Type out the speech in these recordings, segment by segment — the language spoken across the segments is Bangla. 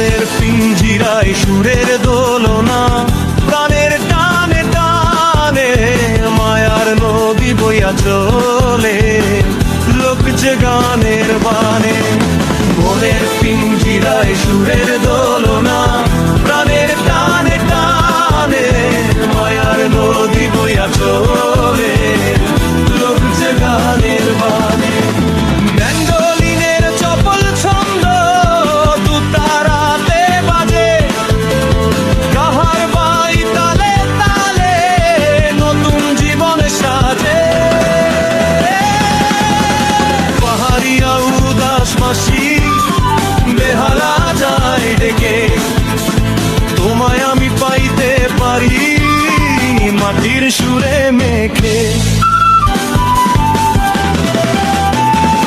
মনের পিঞ্জিরায় সুরের দোলনা, প্রাণের টানে টানে মায়ার নদী বইয়া চলে, লোক যে গানের বানে। মনের পিঞ্জিরায় সুরের দোলনা, প্রাণের টানে টানে মায়ার নদী বইয়া চলে, লোক যে গানের বানে। ম্যান্ডোলিনের চপল ছন্দ দু তারাতে বাজে, কাহার বাই তালে তালে নতুন জীবন সাজে। পাহাড়িয়া উদাস মাসি বেহালা যায় ডেকে, তোমায় আমি পাইতে পারি মাটির সুরে মেখে।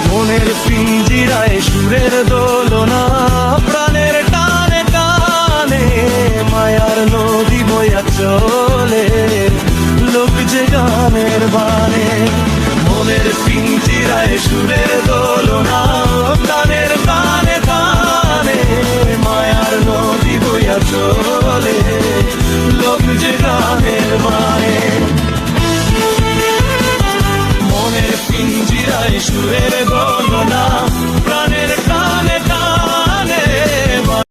মনের পিঞ্জিরায় সুরের দোলনা, প্রাণের টানে টানে মায়ার নদী বইয়া চলে, লোক যে গানের বানে। মনের পিঞ্জিরায় সুরের দোলনা, প্রাণের টানে টানে মায়ার নদী বইয়া চলে, লোক যে গানের বানে। মনের পিঞ্জিরায় সুরের দোলনা,